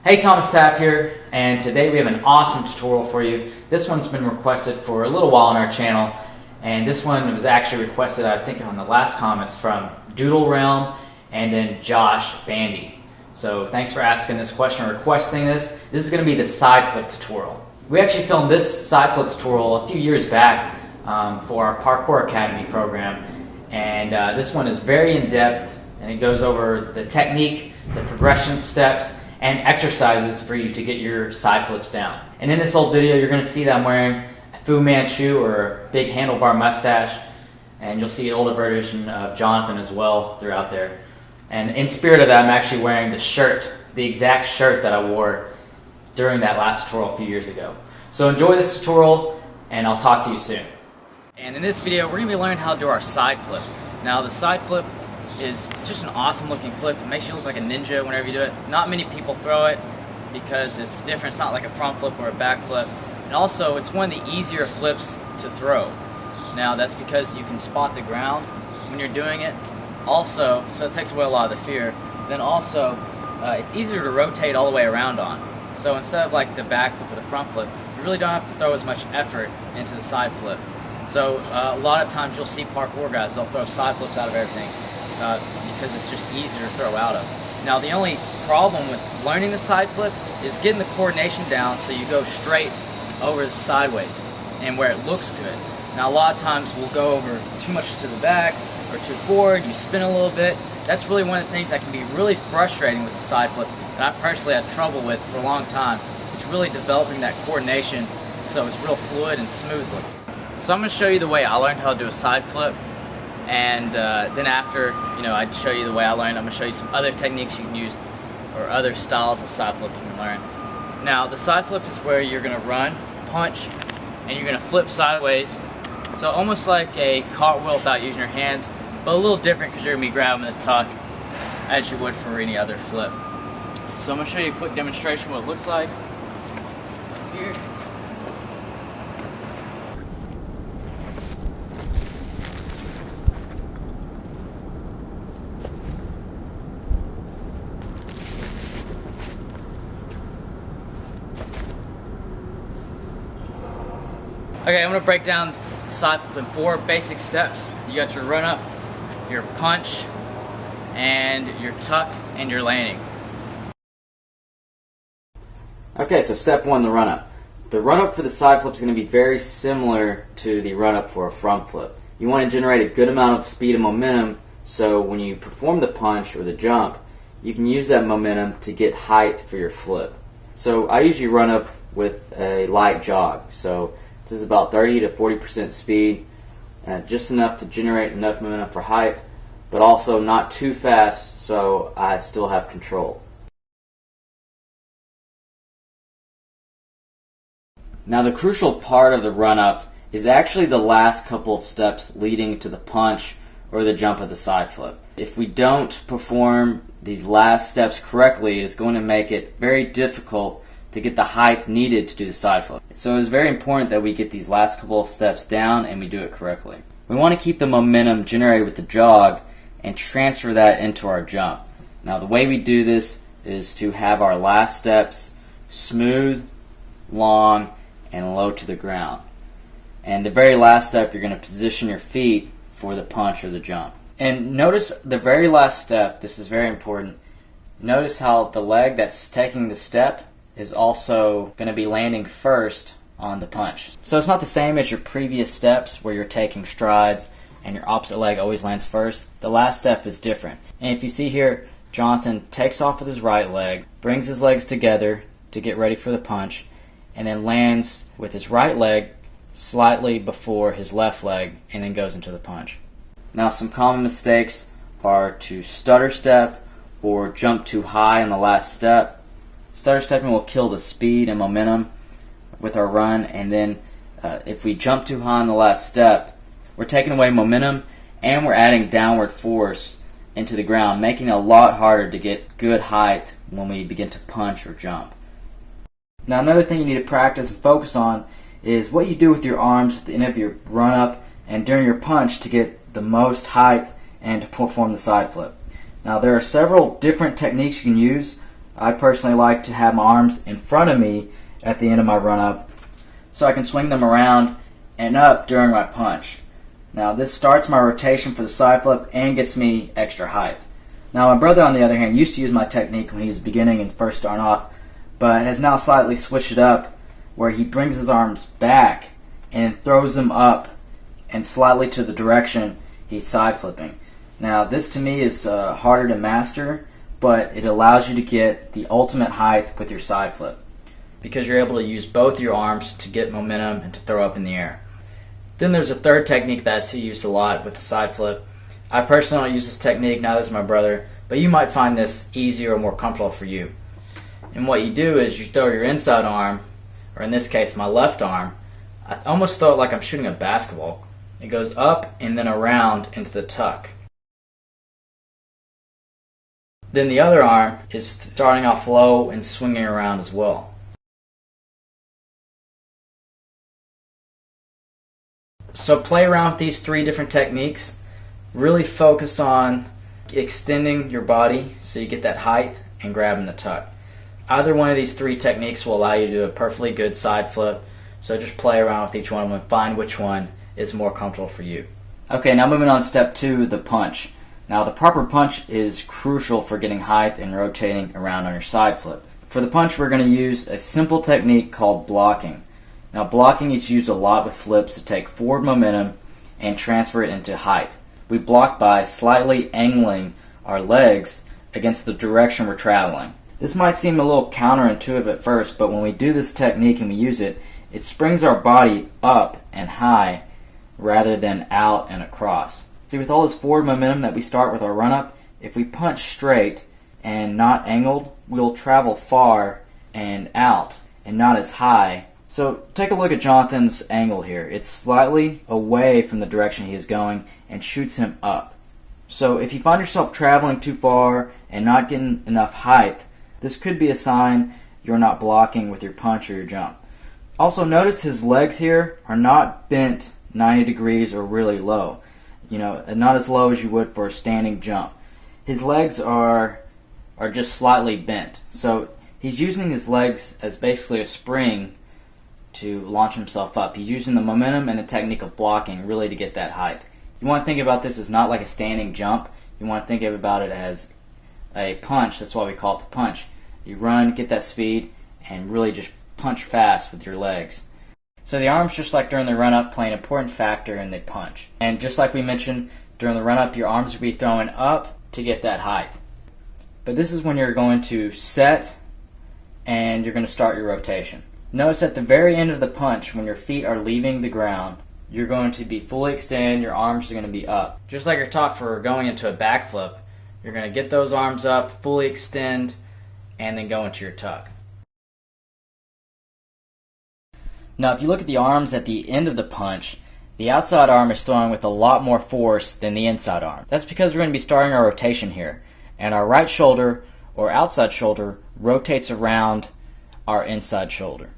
Hey, Thomas Tapp here, and today we have an awesome tutorial for you. This one's been requested for a little while on our channel, and this one was actually requested, I think, on the last comments from Doodle Realm and then Josh Bandy. So thanks for asking this question, requesting this. This is going to be the side flip tutorial. We actually filmed this side flip tutorial a few years back for our Parkour Academy program, and this one is very in-depth, and it goes over the technique, the progression steps, and exercises for you to get your side flips down. And in this old video, you're going to see that I'm wearing a Fu Manchu or a big handlebar mustache, and you'll see an older version of Jonathan as well throughout there. And in spirit of that, I'm actually wearing the shirt, the exact shirt that I wore during that last tutorial a few years ago. So enjoy this tutorial, and I'll talk to you soon. And in this video, we're going to be learning how to do our side flip. Now, the side flip is just an awesome looking flip. It makes you look like a ninja whenever you do it. Not many people throw it because it's different. It's not like a front flip or a back flip. And also, it's one of the easier flips to throw. Now, that's because you can spot the ground when you're doing it. Also, so it takes away a lot of the fear. Then also, it's easier to rotate all the way around on. So instead of like the back flip or the front flip, you really don't have to throw as much effort into the side flip. So a lot of times you'll see parkour guys, they'll throw side flips out of everything. Because it's just easier to throw out of. Now, the only problem with learning the side flip is getting the coordination down so you go straight over sideways and where it looks good. Now, a lot of times we'll go over too much to the back or too forward, you spin a little bit. That's really one of the things that can be really frustrating with the side flip, and I personally had trouble with for a long time. It's really developing that coordination so it's real fluid and smooth looking. So I'm going to show you the way I learned how to do a side flip. And then after, I'd show you the way I learned, I'm going to show you some other techniques you can use or other styles of side flip you can learn. Now, the side flip is where you're going to run, punch, and you're going to flip sideways. So almost like a cartwheel without using your hands, but a little different because you're going to be grabbing the tuck as you would for any other flip. So I'm going to show you a quick demonstration of what it looks like here. Okay, I'm going to break down the side flip in 4 basic steps. You got your run up, your punch, and your tuck, and your landing. Okay, so step 1, the run up. The run up for the side flip is going to be very similar to the run up for a front flip. You want to generate a good amount of speed and momentum so when you perform the punch or the jump, you can use that momentum to get height for your flip. So I usually run up with a light jog. So this is about 30 to 40% speed, just enough to generate enough momentum for height, but also not too fast so I still have control. Now, the crucial part of the run-up is actually the last couple of steps leading to the punch or the jump of the side flip. If we don't perform these last steps correctly, it's going to make it very difficult to get the height needed to do the side flip. So it's very important that we get these last couple of steps down and we do it correctly. We want to keep the momentum generated with the jog and transfer that into our jump. Now, the way we do this is to have our last steps smooth, long, and low to the ground. And the very last step, you're going to position your feet for the punch or the jump. And notice the very last step, this is very important. Notice how the leg that's taking the step is also going to be landing first on the punch. So it's not the same as your previous steps where you're taking strides and your opposite leg always lands first. The last step is different. And if you see here, Jonathan takes off with his right leg, brings his legs together to get ready for the punch, and then lands with his right leg slightly before his left leg and then goes into the punch. Now, some common mistakes are to stutter step or jump too high in the last step. Stutter stepping will kill the speed and momentum with our run, and then if we jump too high in the last step, we're taking away momentum and we're adding downward force into the ground, making it a lot harder to get good height when we begin to punch or jump. Now, another thing you need to practice and focus on is what you do with your arms at the end of your run up and during your punch to get the most height and to perform the side flip. Now, there are several different techniques you can use. I personally like to have my arms in front of me at the end of my run up so I can swing them around and up during my punch. Now this starts my rotation for the side flip and gets me extra height. Now my brother, on the other hand, used to use my technique when he was beginning and first starting off, but has now slightly switched it up where he brings his arms back and throws them up and slightly to the direction he's side flipping. Now this to me is harder to master, but it allows you to get the ultimate height with your side flip because you're able to use both your arms to get momentum and to throw up in the air. Then there's a third technique that I see used a lot with the side flip. I personally don't use this technique, neither does my brother, but you might find this easier or more comfortable for you. And what you do is you throw your inside arm, or in this case my left arm, I almost throw it like I'm shooting a basketball. It goes up and then around into the tuck. Then the other arm is starting off low and swinging around as well. So play around with these three different techniques. Really focus on extending your body so you get that height and grabbing the tuck. Either one of these three techniques will allow you to do a perfectly good side flip. So just play around with each one of them and find which one is more comfortable for you. Okay, now moving on to step 2, the punch. Now the proper punch is crucial for getting height and rotating around on your side flip. For the punch we're going to use a simple technique called blocking. Now blocking is used a lot with flips to take forward momentum and transfer it into height. We block by slightly angling our legs against the direction we're traveling. This might seem a little counterintuitive at first, but when we do this technique and we use it, it springs our body up and high rather than out and across. See, with all this forward momentum that we start with our run-up, if we punch straight and not angled, we'll travel far and out and not as high. So take a look at Jonathan's angle here. It's slightly away from the direction he is going and shoots him up. So if you find yourself traveling too far and not getting enough height, this could be a sign you're not blocking with your punch or your jump. Also notice his legs here are not bent 90 degrees or really low. Not as low as you would for a standing jump. His legs are just slightly bent. So he's using his legs as basically a spring to launch himself up. He's using the momentum and the technique of blocking really to get that height. You want to think about this as not like a standing jump. You want to think about it as a punch. That's why we call it the punch. You run, get that speed, and really just punch fast with your legs. So the arms, just like during the run-up, play an important factor in the punch. And just like we mentioned, during the run-up, your arms will be throwing up to get that height. But this is when you're going to set and you're going to start your rotation. Notice at the very end of the punch, when your feet are leaving the ground, you're going to be fully extended, your arms are going to be up. Just like you're taught for going into a backflip, you're going to get those arms up, fully extend, and then go into your tuck. Now if you look at the arms at the end of the punch, the outside arm is throwing with a lot more force than the inside arm. That's because we're going to be starting our rotation here, and our right shoulder or outside shoulder rotates around our inside shoulder.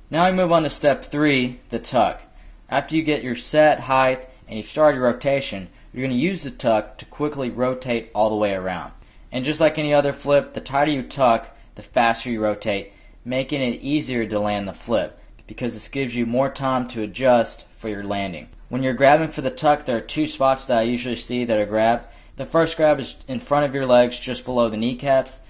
Now we move on to step 3, the tuck. After you get your set height and you've started your rotation, you're going to use the tuck to quickly rotate all the way around. And just like any other flip, the tighter you tuck, the faster you rotate, making it easier to land the flip because this gives you more time to adjust for your landing. When you're grabbing for the tuck, there are 2 spots that I usually see that are grabbed. The first grab is in front of your legs, just below the kneecaps,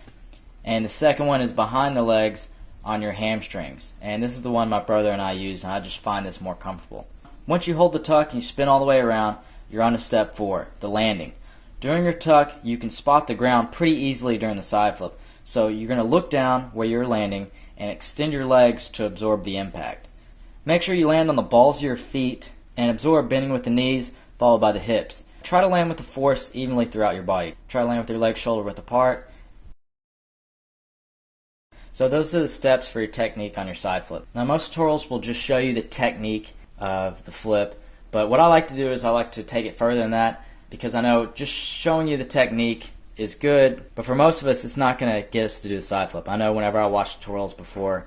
and the second one is behind the legs on your hamstrings. And this is the one my brother and I use, and I just find this more comfortable. Once you hold the tuck and you spin all the way around, you're on to step 4, the landing. During your tuck, you can spot the ground pretty easily during the side flip. So you're going to look down where you're landing and extend your legs to absorb the impact. Make sure you land on the balls of your feet and absorb bending with the knees followed by the hips. Try to land with the force evenly throughout your body. Try to land with your legs shoulder width apart. So those are the steps for your technique on your side flip. Now most tutorials will just show you the technique of the flip, but what I like to do is I like to take it further than that, because I know just showing you the technique is good, but for most of us it's not going to get us to do the side flip. I know whenever I watched tutorials before,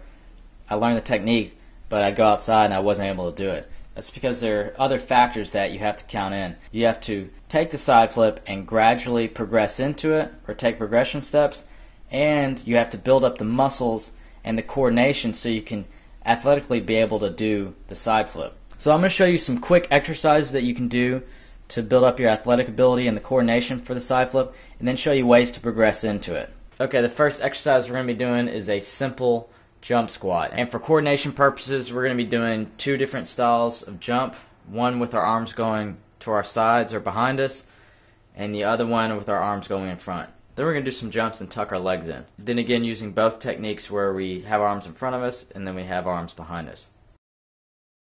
I learned the technique, but I'd go outside and I wasn't able to do it. That's because there are other factors that you have to count in. You have to take the side flip and gradually progress into it, or take progression steps, and you have to build up the muscles and the coordination so you can athletically be able to do the side flip. So I'm going to show you some quick exercises that you can do to build up your athletic ability and the coordination for the side flip, and then show you ways to progress into it. Okay, the first exercise we're going to be doing is a simple jump squat. And for coordination purposes, we're going to be doing two different styles of jump. One with our arms going to our sides or behind us, and the other one with our arms going in front. Then we're going to do some jumps and tuck our legs in. Then again, using both techniques where we have our arms in front of us and then we have our arms behind us.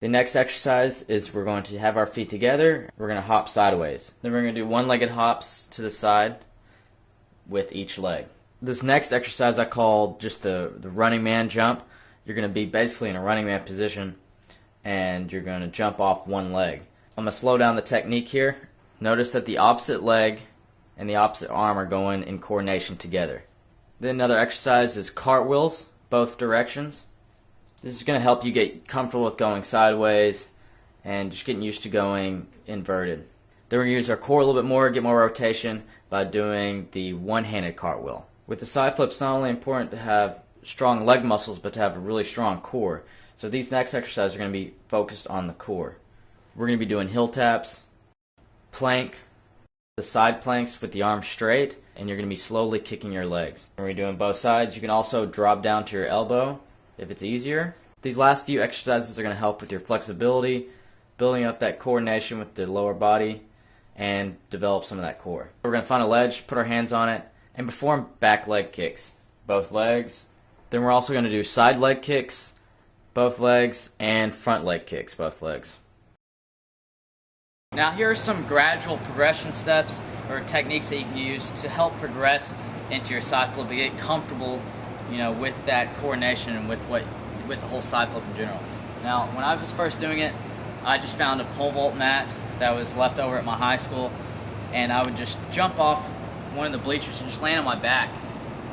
The next exercise is we're going to have our feet together. We're going to hop sideways. Then we're going to do one-legged hops to the side with each leg. This next exercise I call just the running man jump. You're going to be basically in a running man position and you're going to jump off one leg. I'm going to slow down the technique here. Notice that the opposite leg and the opposite arm are going in coordination together. Then another exercise is cartwheels, both directions. This is going to help you get comfortable with going sideways and just getting used to going inverted. Then we're going to use our core a little bit more, get more rotation by doing the one-handed cartwheel. With the side flip, it's not only important to have strong leg muscles, but to have a really strong core. So these next exercises are going to be focused on the core. We're going to be doing heel taps, plank, the side planks with the arms straight, and you're going to be slowly kicking your legs. When we're doing both sides, you can also drop down to your elbow if it's easier. These last few exercises are going to help with your flexibility, building up that coordination with the lower body, and develop some of that core. We're going to find a ledge, put our hands on it, and perform back leg kicks, both legs. Then we're also going to do side leg kicks, both legs, and front leg kicks, both legs. Now here are some gradual progression steps or techniques that you can use to help progress into your side flip and get comfortable, with that coordination and with the whole side flip in general. Now, when I was first doing it, I just found a pole vault mat that was left over at my high school, and I would just jump off one of the bleachers and just land on my back,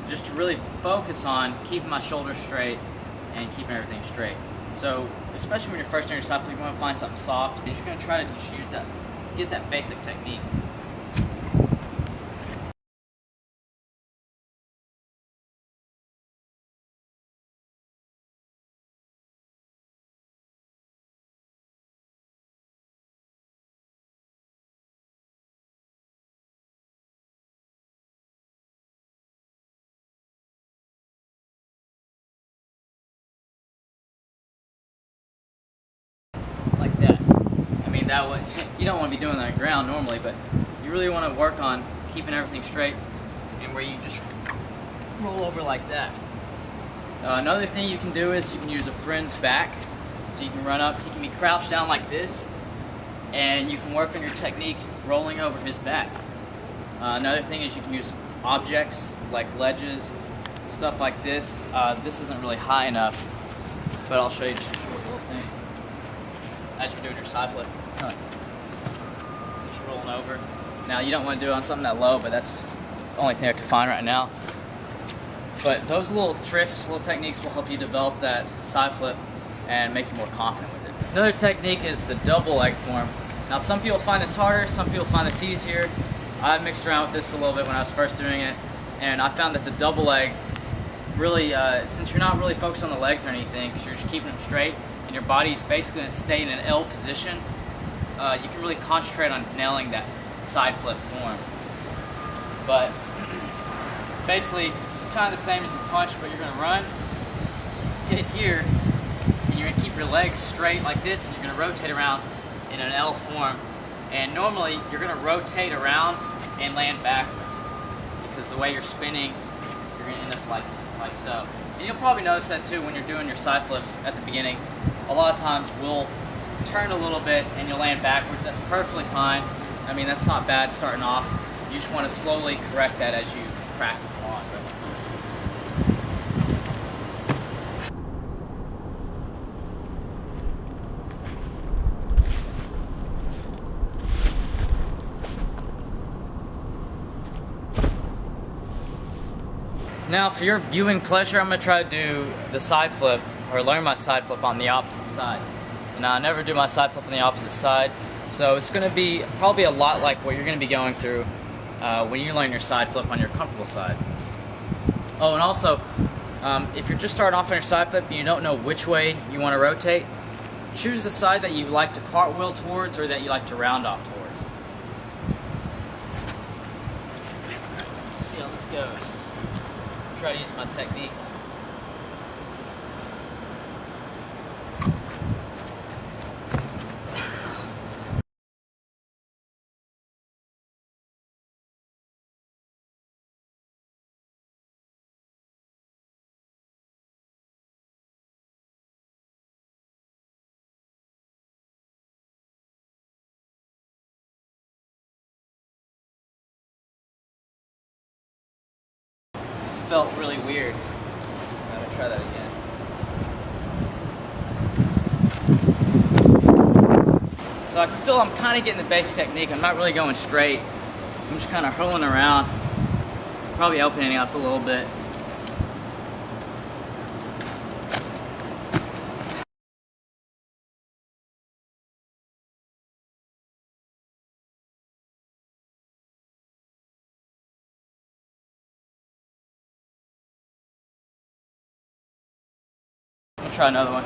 just to really focus on keeping my shoulders straight and keeping everything straight. So, especially when you're first doing your side flip, you want to find something soft. You're just going to try to just use that, get that basic technique. Like that. I mean, that way, you don't want to be doing that on the ground normally, but you really want to work on keeping everything straight and where you just roll over like that. Another thing you can do is you can use a friend's back. So you can run up, he can be crouched down like this, and you can work on your technique rolling over his back. Another thing is you can use objects like ledges, stuff like this. This isn't really high enough, but I'll show you just a short little thing. As you're doing your side flip, just rolling over. Now you don't want to do it on something that low, but that's the only thing I can find right now. But those little tricks, little techniques will help you develop that side flip and make you more confident with it. Another technique is the double leg form. Now some people find this harder, some people find this easier. I mixed around with this a little bit when I was first doing it, and I found that the double leg really, since you're not really focused on the legs or anything, because you're just keeping them straight, and your body's basically going to stay in an L position, you can really concentrate on nailing that side flip form. But basically, it's kind of the same as the punch, but you're going to run, hit here, and you're going to keep your legs straight like this, and you're going to rotate around in an L form. And normally, you're going to rotate around and land backwards, because the way you're spinning, you're going to end up like so. And you'll probably notice that too when you're doing your side flips at the beginning. A lot of times we'll turn a little bit and you'll land backwards. That's perfectly fine. I mean, that's not bad starting off. You just want to slowly correct that as you practice along. Now for your viewing pleasure, I'm going to try to do the side flip, or learn my side flip on the opposite side. Now, I never do my side flip on the opposite side, so it's going to be probably a lot like what you're going to be going through when you learn your side flip on your comfortable side. Oh, and also, if you're just starting off on your side flip and you don't know which way you want to rotate, choose the side that you like to cartwheel towards or that you like to round off towards. Alright, let's see how this goes. Try to use my technique. Felt really weird. I'm gonna try that again. So I feel I'm kind of getting the base technique. I'm not really going straight. I'm just kind of hurling around, probably opening up a little bit. I'll try another one.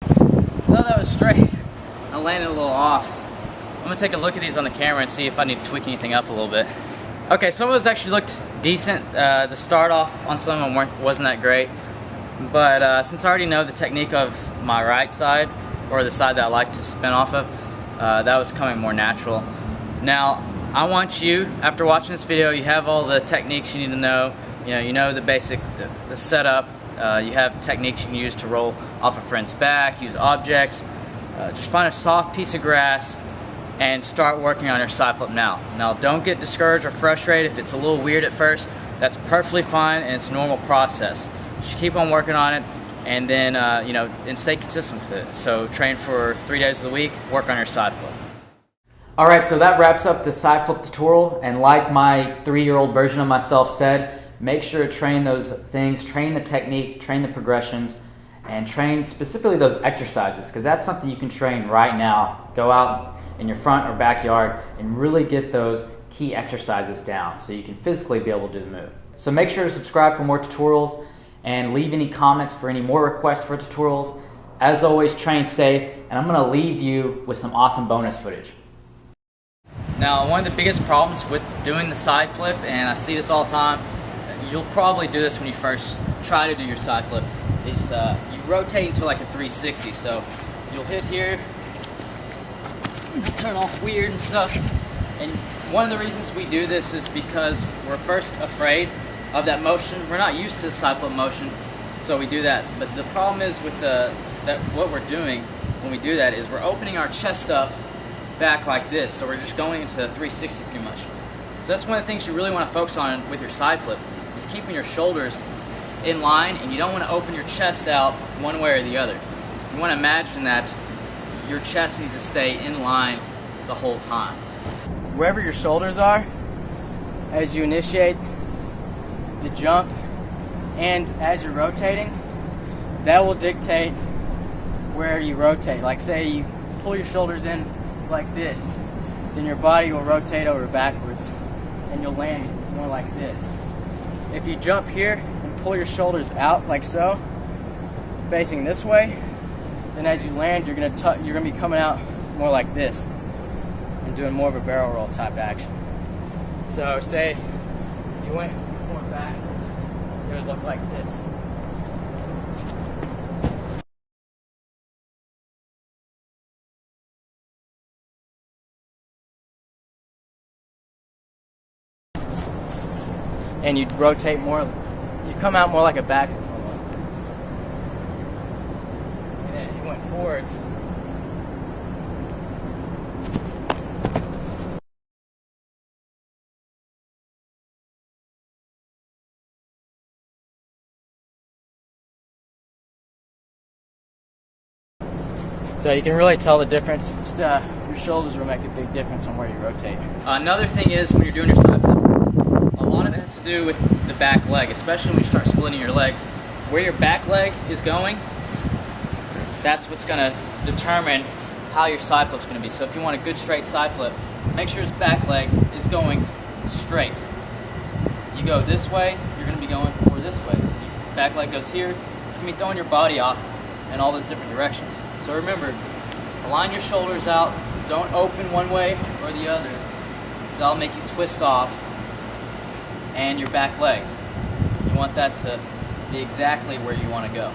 I thought that was straight. I landed a little off. I'm gonna take a look at these on the camera and see if I need to tweak anything up a little bit. Okay, some of those actually looked decent. The start off on some of them wasn't that great. But since I already know the technique of my right side, or the side that I like to spin off of, that was coming more natural. Now, I want you, after watching this video, you have all the techniques you need to know. You know the basic, the setup. You have techniques you can use to roll off a friend's back, use objects. Just find a soft piece of grass and start working on your side flip now. Now, don't get discouraged or frustrated if it's a little weird at first. That's perfectly fine, and it's a normal process. Just keep on working on it, and then and stay consistent with it. So train for 3 days of the week, work on your side flip. Alright, so that wraps up the side flip tutorial, and like my 3-year-old version of myself said, make sure to train those things, train the technique, train the progressions, and train specifically those exercises, because that's something you can train right now. Go out in your front or backyard and really get those key exercises down so you can physically be able to do the move. So make sure to subscribe for more tutorials and leave any comments for any more requests for tutorials. As always, train safe, and I'm going to leave you with some awesome bonus footage. Now, one of the biggest problems with doing the side flip, and I see this all the time, you'll probably do this when you first try to do your side flip, is you rotate into like a 360. So you'll hit here, turn off weird and stuff. And one of the reasons we do this is because we're first afraid of that motion. We're not used to the side flip motion, so we do that. But the problem is with what we're doing when we do that is we're opening our chest up back like this. So we're just going into 360 pretty much. So that's one of the things you really want to focus on with your side flip, is keeping your shoulders in line, and you don't want to open your chest out one way or the other. You want to imagine that your chest needs to stay in line the whole time. Wherever your shoulders are, as you initiate the jump and as you're rotating, that will dictate where you rotate. Like say you pull your shoulders in like this, then your body will rotate over backwards and you'll land more like this. If you jump here and pull your shoulders out like so, facing this way, then as you land, you're gonna be coming out more like this and doing more of a barrel roll type action. So say you went more backwards, it would look like this. And you'd rotate more, you come out more like a back. And then you went forwards. So you can really tell the difference. Just, your shoulders will make a big difference on where you rotate. Another thing is when you're doing your side flip, a lot of it has to do with the back leg, especially when you start splitting your legs. Where your back leg is going, that's what's going to determine how your side flip's going to be. So if you want a good straight side flip, make sure his back leg is going straight. You go this way, you're going to be going more this way. Your back leg goes here, it's going to be throwing your body off in all those different directions. So remember, align your shoulders out, don't open one way or the other, because that'll make you twist off, and your back leg. You want that to be exactly where you want to go.